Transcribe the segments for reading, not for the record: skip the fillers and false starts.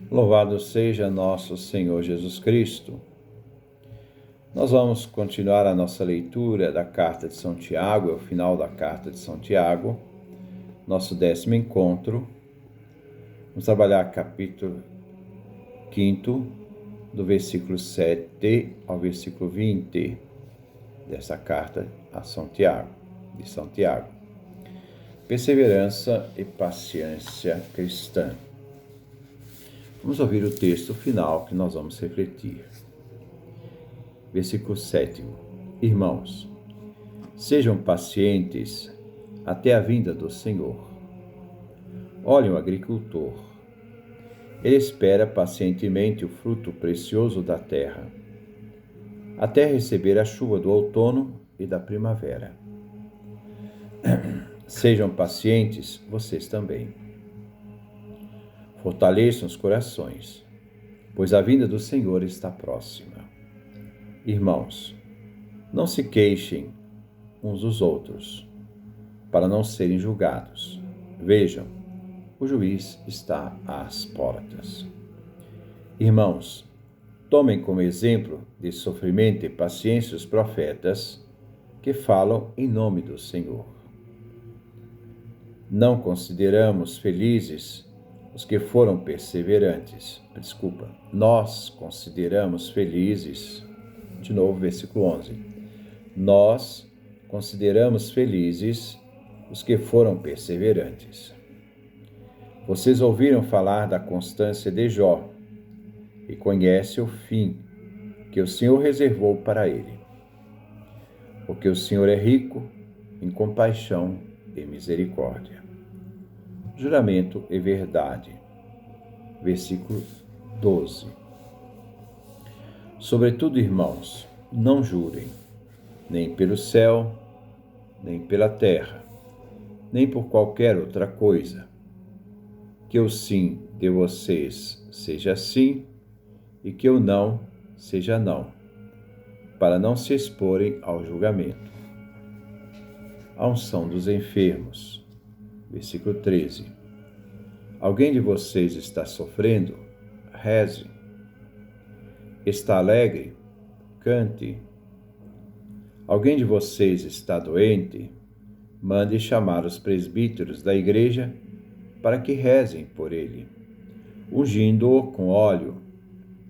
Louvado seja nosso Senhor Jesus Cristo. Nós vamos continuar a nossa leitura da Carta de São Tiago, é o final da Carta de São Tiago, nosso 10º encontro. Vamos trabalhar capítulo 5, do versículo 7 ao versículo 20 dessa Carta a São Tiago, de São Tiago. Perseverança e paciência cristã. Vamos ouvir o texto final que nós vamos refletir. Versículo 7. Irmãos, sejam pacientes até a vinda do Senhor. Olhem o agricultor. Ele espera pacientemente o fruto precioso da terra, até receber a chuva do outono e da primavera. Sejam pacientes vocês também. Fortaleçam os corações, pois a vinda do Senhor está próxima. Irmãos, não se queixem uns dos outros, para não serem julgados. Vejam, o juiz está às portas. Irmãos, tomem como exemplo de sofrimento e paciência os profetas que falam em nome do Senhor. Não consideramos felizes os que foram perseverantes. Nós consideramos felizes. De novo, versículo 11. Nós consideramos felizes os que foram perseverantes. Vocês ouviram falar da constância de Jó e conhecem o fim que o Senhor reservou para ele. Porque o Senhor é rico em compaixão e misericórdia. Juramento e verdade. Versículo 12. Sobretudo, irmãos, não jurem, nem pelo céu, nem pela terra, nem por qualquer outra coisa. Que o sim de vocês seja sim e que o não seja não, para não se exporem ao julgamento. A unção dos enfermos. Versículo 13. Alguém de vocês está sofrendo? Reze. Está alegre? Cante. Alguém de vocês está doente? Mande chamar os presbíteros da igreja para que rezem por ele, ungindo-o com óleo,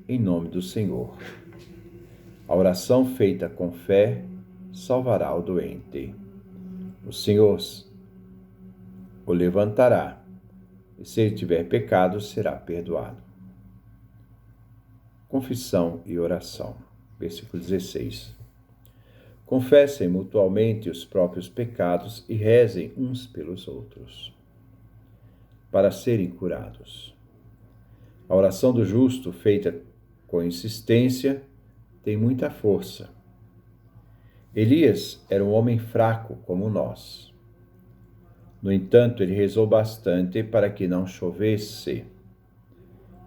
em nome do Senhor. A oração feita com fé salvará o doente. O Senhor o levantará, e se ele tiver pecado, será perdoado. Confissão e oração. Versículo 16. Confessem mutualmente os próprios pecados e rezem uns pelos outros, para serem curados. A oração do justo, feita com insistência, tem muita força. Elias era um homem fraco como nós. No entanto, ele rezou bastante para que não chovesse.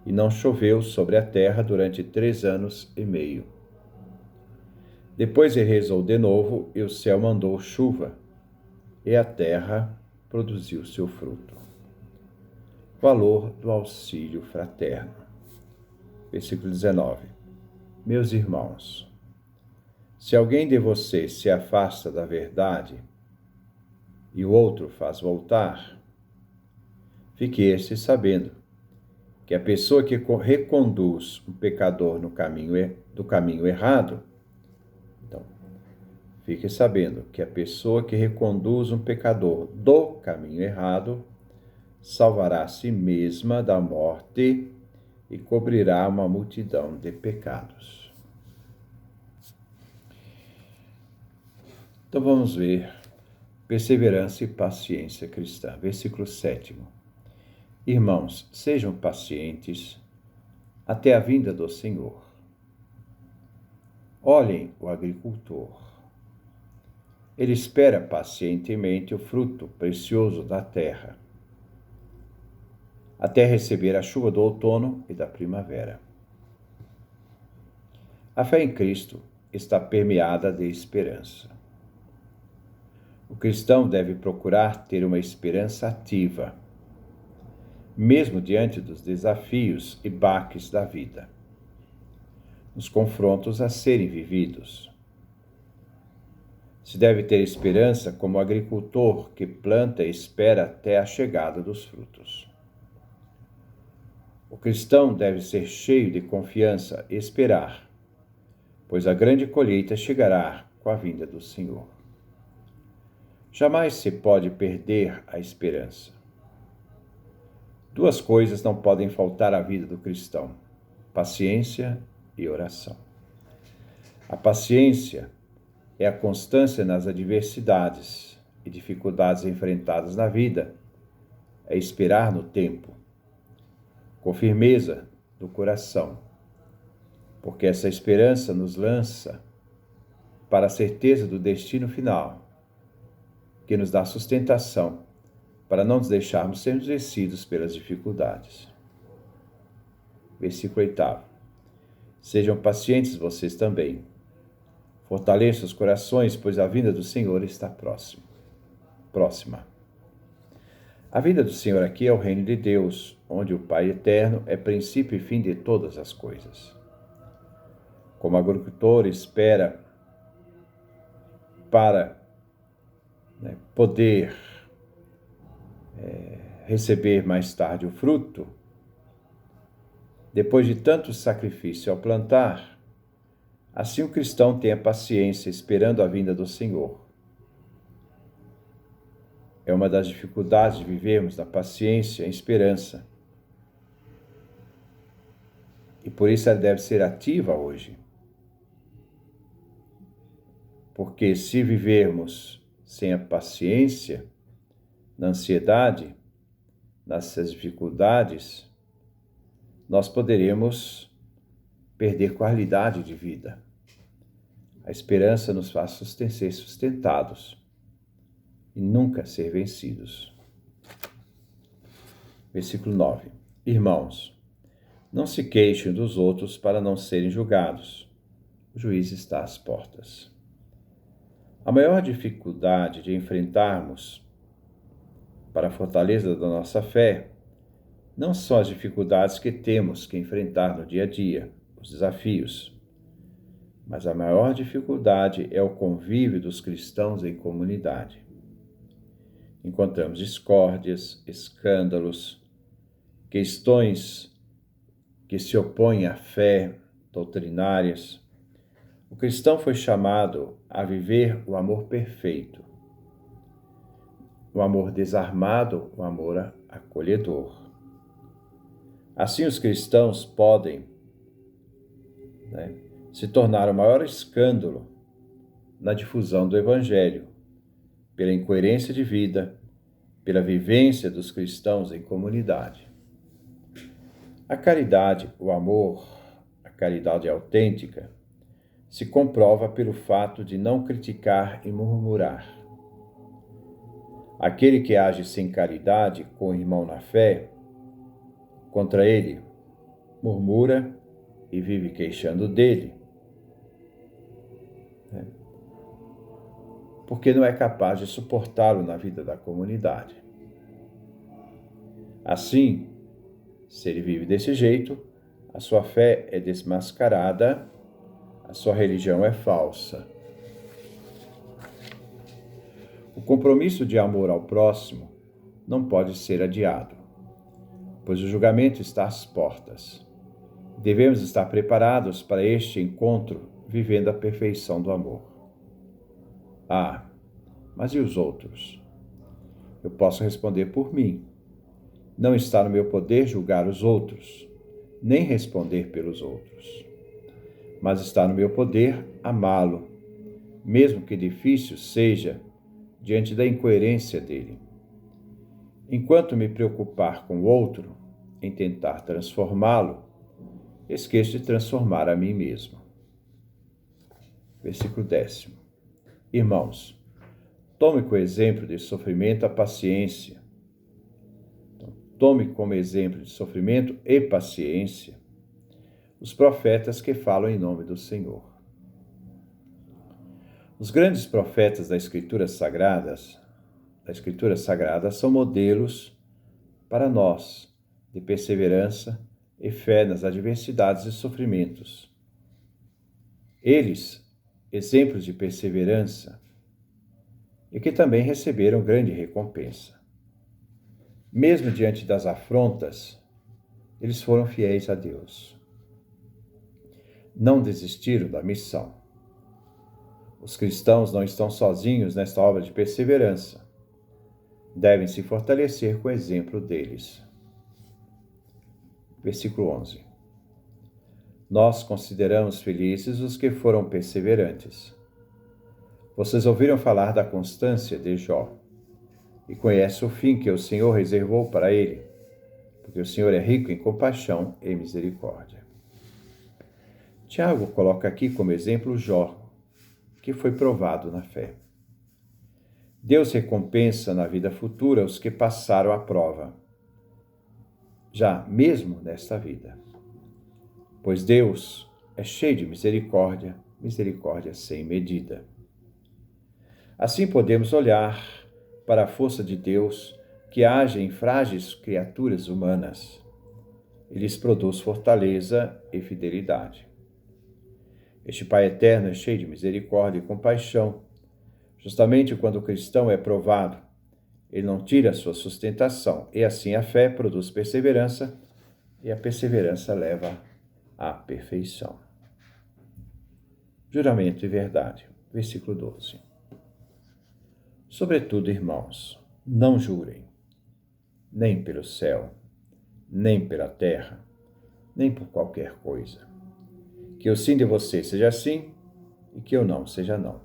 E não choveu sobre a terra durante 3 anos e meio. Depois ele rezou de novo e o céu mandou chuva, e a terra produziu seu fruto. Valor do auxílio fraterno. Versículo 19. Meus irmãos, se alguém de vocês se afasta da verdade e o outro faz voltar, fique este sabendo que a pessoa que reconduz um pecador do caminho errado, então, fique sabendo que a pessoa que reconduz um pecador do caminho errado salvará a si mesma da morte e cobrirá uma multidão de pecados. Então vamos ver perseverança e paciência cristã. Versículo 7. Irmãos, sejam pacientes até a vinda do Senhor. Olhem o agricultor. Ele espera pacientemente o fruto precioso da terra, até receber a chuva do outono e da primavera. A fé em Cristo está permeada de esperança. O cristão deve procurar ter uma esperança ativa, mesmo diante dos desafios e baques da vida, nos confrontos a serem vividos. Se deve ter esperança como o agricultor que planta e espera até a chegada dos frutos. O cristão deve ser cheio de confiança e esperar, pois a grande colheita chegará com a vinda do Senhor. Jamais se pode perder a esperança. Duas coisas não podem faltar à vida do cristão: paciência e oração. A paciência é a constância nas adversidades e dificuldades enfrentadas na vida, é esperar no tempo, com firmeza do coração, porque essa esperança nos lança para a certeza do destino final, que nos dá sustentação para não nos deixarmos ser vencidos pelas dificuldades. Versículo 8. Sejam pacientes vocês também. Fortaleçam os corações, pois a vinda do Senhor está próxima. A vinda do Senhor aqui é o reino de Deus, onde o Pai eterno é princípio e fim de todas as coisas. Como o agricultor espera para poder receber mais tarde o fruto, depois de tanto sacrifício ao plantar, assim o cristão tem a paciência esperando a vinda do Senhor. É uma das dificuldades de vivermos na paciência e esperança. E por isso ela deve ser ativa hoje. Porque se vivermos sem a paciência, na ansiedade, nessas dificuldades, nós poderemos perder qualidade de vida. A esperança nos faz ser sustentados e nunca ser vencidos. Versículo 9. Irmãos, não se queixem dos outros para não serem julgados. O juiz está às portas. A maior dificuldade de enfrentarmos para a fortaleza da nossa fé não são as dificuldades que temos que enfrentar no dia a dia, os desafios, mas a maior dificuldade é o convívio dos cristãos em comunidade. Encontramos discórdias, escândalos, questões que se opõem à fé, doutrinárias. O cristão foi chamado a viver o amor perfeito, o amor desarmado, o amor acolhedor. Assim, os cristãos podem se tornar o maior escândalo na difusão do Evangelho, pela incoerência de vida, pela vivência dos cristãos em comunidade. A caridade, o amor, a caridade autêntica, se comprova pelo fato de não criticar e murmurar. Aquele que age sem caridade com o irmão na fé, contra ele, murmura e vive queixando dele, porque não é capaz de suportá-lo na vida da comunidade. Assim, se ele vive desse jeito, a sua fé é desmascarada, a sua religião é falsa. O compromisso de amor ao próximo não pode ser adiado, pois o julgamento está às portas. Devemos estar preparados para este encontro, vivendo a perfeição do amor. Ah, mas e os outros? Eu posso responder por mim. Não está no meu poder julgar os outros, nem responder pelos outros. Mas está no meu poder amá-lo, mesmo que difícil seja diante da incoerência dele. Enquanto me preocupar com o outro, em tentar transformá-lo, esqueço de transformar a mim mesmo. Versículo 10. Irmãos, tome como exemplo de sofrimento a paciência. Tome como exemplo de sofrimento e paciência os profetas que falam em nome do Senhor. Os grandes profetas da Escritura Sagrada são modelos para nós, de perseverança e fé nas adversidades e sofrimentos. Eles, exemplos de perseverança, e que também receberam grande recompensa. Mesmo diante das afrontas, eles foram fiéis a Deus. Não desistiram da missão. Os cristãos não estão sozinhos nesta obra de perseverança. Devem se fortalecer com o exemplo deles. Versículo 11. Nós consideramos felizes os que foram perseverantes. Vocês ouviram falar da constância de Jó e conhecem o fim que o Senhor reservou para ele, porque o Senhor é rico em compaixão e misericórdia. Tiago coloca aqui como exemplo Jó, que foi provado na fé. Deus recompensa na vida futura os que passaram a prova, já mesmo nesta vida. Pois Deus é cheio de misericórdia, misericórdia sem medida. Assim podemos olhar para a força de Deus que age em frágeis criaturas humanas e lhes produz fortaleza e fidelidade. Este Pai eterno é cheio de misericórdia e compaixão. Justamente quando o cristão é provado, ele não tira a sua sustentação, e assim a fé produz perseverança, e a perseverança leva à perfeição. Juramento e verdade. Versículo 12. Sobretudo, irmãos, não jurem, nem pelo céu, nem pela terra, nem por qualquer coisa. Que o sim de vocês seja sim e que o não seja não,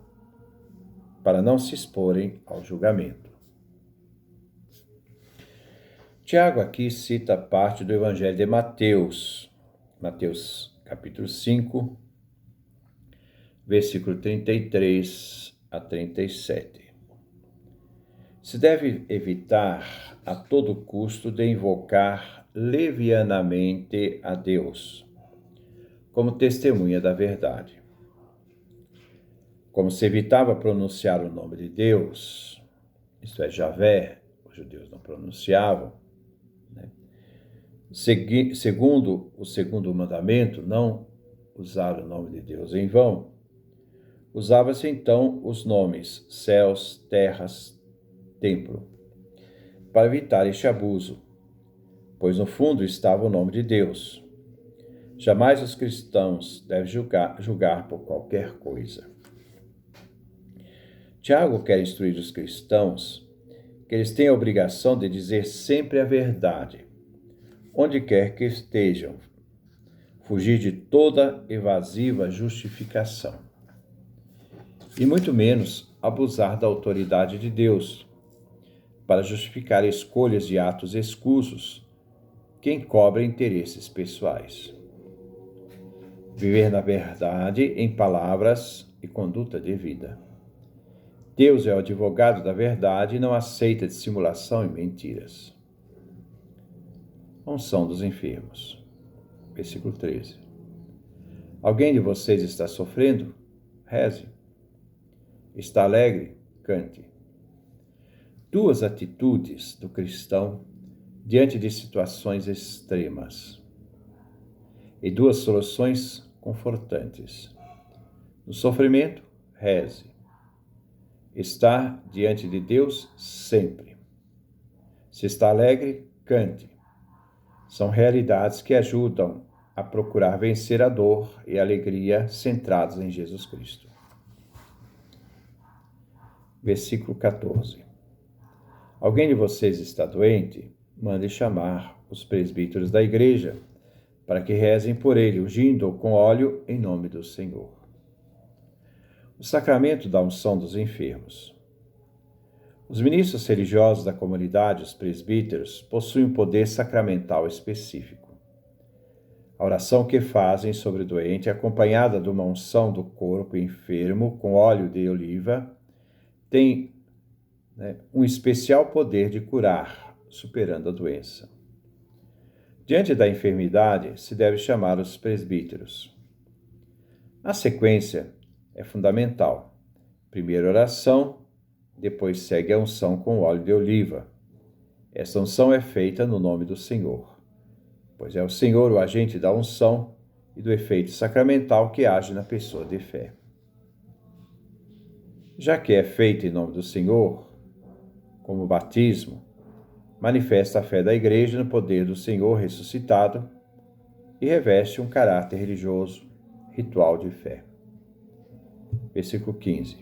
para não se exporem ao julgamento. Tiago aqui cita parte do Evangelho de Mateus, capítulo 5, versículo 33 a 37. Se deve evitar a todo custo de invocar levianamente a Deus, como testemunha da verdade. Como se evitava pronunciar o nome de Deus, isto é, Javé, os judeus não pronunciavam, segundo o segundo mandamento, não usar o nome de Deus em vão, usava-se então os nomes céus, terras, templo, para evitar este abuso, pois no fundo estava o nome de Deus. Jamais os cristãos devem julgar por qualquer coisa. Tiago quer instruir os cristãos que eles têm a obrigação de dizer sempre a verdade, onde quer que estejam, fugir de toda evasiva justificação, e muito menos abusar da autoridade de Deus para justificar escolhas de atos escusos que encobrem interesses pessoais. Viver na verdade em palavras e conduta de vida. Deus é o advogado da verdade e não aceita dissimulação e mentiras. Unção dos enfermos. Versículo 13. Alguém de vocês está sofrendo? Reze. Está alegre? Cante. Duas atitudes do cristão diante de situações extremas e duas soluções confortantes. No sofrimento, reze. Estar diante de Deus sempre. Se está alegre, cante. São realidades que ajudam a procurar vencer a dor e a alegria centrados em Jesus Cristo. Versículo 14. Alguém de vocês está doente? Mande chamar os presbíteros da igreja, para que rezem por ele, ungindo-o com óleo em nome do Senhor. O sacramento da unção dos enfermos. Os ministros religiosos da comunidade, os presbíteros, possuem um poder sacramental específico. A oração que fazem sobre o doente, acompanhada de uma unção do corpo enfermo com óleo de oliva, tem um especial poder de curar, superando a doença. Diante da enfermidade, se deve chamar os presbíteros. A sequência é fundamental. Primeiro oração, depois segue a unção com óleo de oliva. Esta unção é feita no nome do Senhor. pois é o Senhor o agente da unção e do efeito sacramental que age na pessoa de fé. Já que é feito em nome do Senhor, como o batismo, manifesta a fé da Igreja no poder do Senhor ressuscitado e reveste um caráter religioso, ritual de fé. Versículo 15.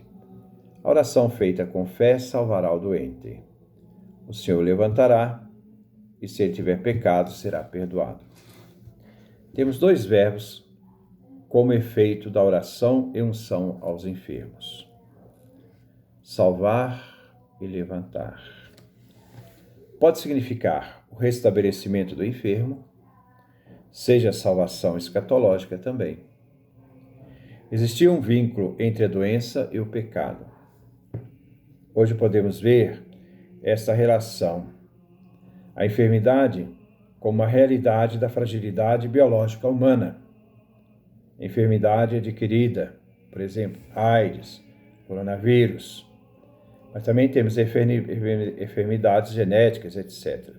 A oração feita com fé salvará o doente. O Senhor levantará, e se ele tiver pecado, será perdoado. Temos dois verbos como efeito da oração e unção aos enfermos: salvar e levantar. Pode significar o restabelecimento do enfermo, seja a salvação escatológica também. Existia um vínculo entre a doença e o pecado. Hoje podemos ver essa relação. A enfermidade como a realidade da fragilidade biológica humana. Enfermidade adquirida, por exemplo, AIDS, coronavírus. Mas também temos enfermidades genéticas, etc.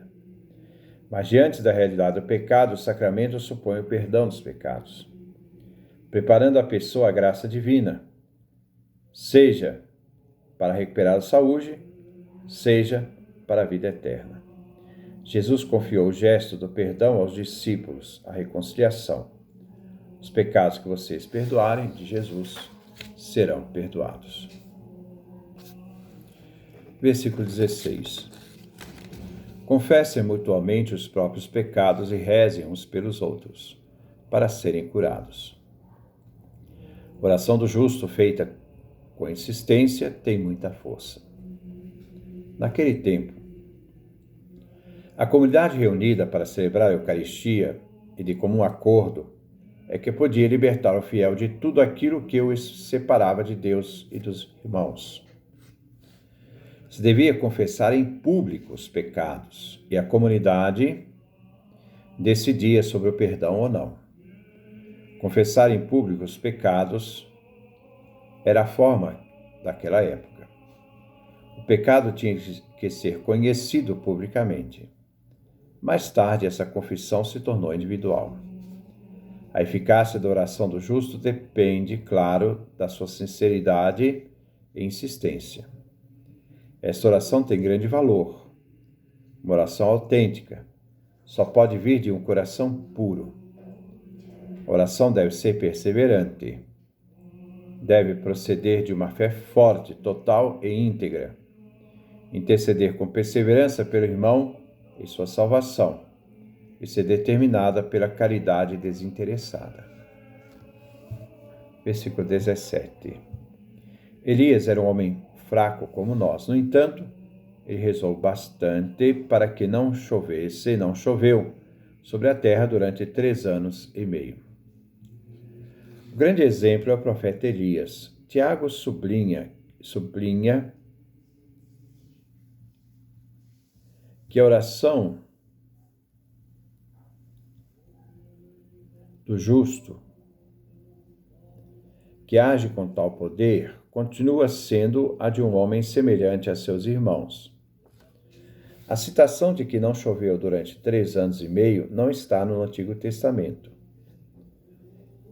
Mas diante da realidade do pecado, o sacramento supõe o perdão dos pecados, preparando a pessoa à graça divina, seja para recuperar a saúde, seja para a vida eterna. Jesus confiou o gesto do perdão aos discípulos, a reconciliação. Os pecados que vocês perdoarem de Jesus serão perdoados. Versículo 16. Confessem mutuamente os próprios pecados e rezem uns pelos outros, para serem curados. A oração do justo, feita com insistência, tem muita força. Naquele tempo, a comunidade reunida para celebrar a Eucaristia e de comum acordo é que podia libertar o fiel de tudo aquilo que o separava de Deus e dos irmãos. Se devia confessar em público os pecados e a comunidade decidia sobre o perdão ou não. Confessar em público os pecados era a forma daquela época. O pecado tinha que ser conhecido publicamente. Mais tarde, essa confissão se tornou individual. A eficácia da oração do justo depende, claro, da sua sinceridade e insistência. Esta oração tem grande valor. Uma oração autêntica só pode vir de um coração puro. A oração deve ser perseverante. Deve proceder de uma fé forte, total e íntegra. Interceder com perseverança pelo irmão e sua salvação, e ser determinada pela caridade desinteressada. Versículo 17. Elias era um homem fraco como nós. No entanto, ele rezou bastante para que não chovesse, e não choveu sobre a terra durante 3 anos e meio. O grande exemplo é o profeta Elias. Tiago sublinha que a oração do justo, que age com tal poder, continua sendo a de um homem semelhante a seus irmãos. A citação de que não choveu durante 3 anos e meio não está no Antigo Testamento,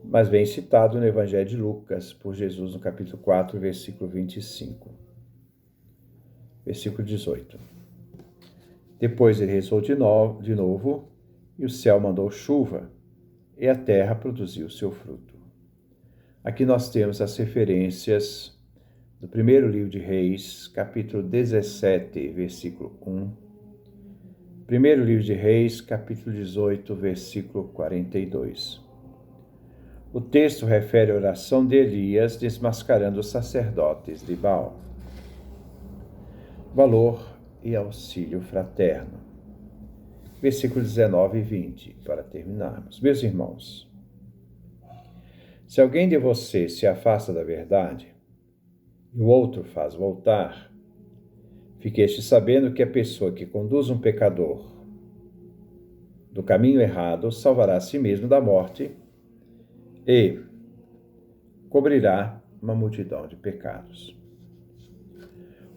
mas vem citado no Evangelho de Lucas, por Jesus, no capítulo 4, versículo 25. Versículo 18. Depois ele rezou de novo, e o céu mandou chuva, e a terra produziu seu fruto. Aqui nós temos as referências do primeiro livro de Reis, capítulo 17, versículo 1. Primeiro livro de Reis, capítulo 18, versículo 42. O texto refere a oração de Elias desmascarando os sacerdotes de Baal. Valor e auxílio fraterno. Versículos 19 e 20, para terminarmos. Meus irmãos, se alguém de vocês se afasta da verdade e o outro faz voltar, fiqueste sabendo que a pessoa que conduz um pecador do caminho errado salvará a si mesmo da morte e cobrirá uma multidão de pecados.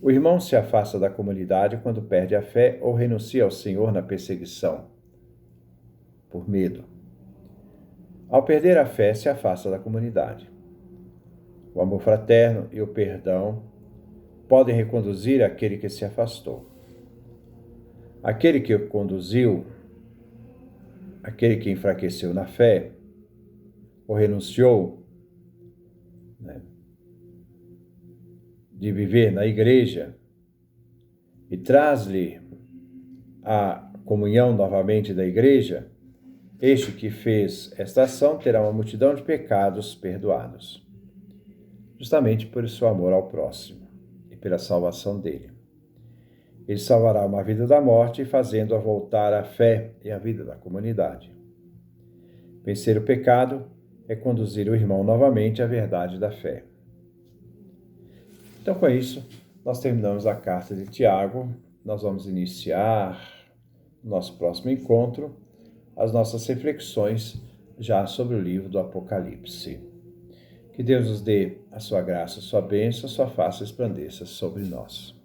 O irmão se afasta da comunidade quando perde a fé ou renuncia ao Senhor na perseguição. por medo. Ao perder a fé, se afasta da comunidade. O amor fraterno e o perdão podem reconduzir aquele que se afastou. Aquele que o conduziu, aquele que enfraqueceu na fé, ou renunciou, de viver na igreja, e traz-lhe a comunhão novamente da igreja, este que fez esta ação terá uma multidão de pecados perdoados, justamente por seu amor ao próximo e pela salvação dele. Ele salvará uma vida da morte, fazendo-a voltar à fé e à vida da comunidade. Vencer o pecado é conduzir o irmão novamente à verdade da fé. Então, com isso, nós terminamos a carta de Tiago. Nós vamos iniciar no nosso próximo encontro as nossas reflexões já sobre o livro do Apocalipse. Que Deus nos dê a sua graça, a sua bênção, a sua face resplandeça sobre nós.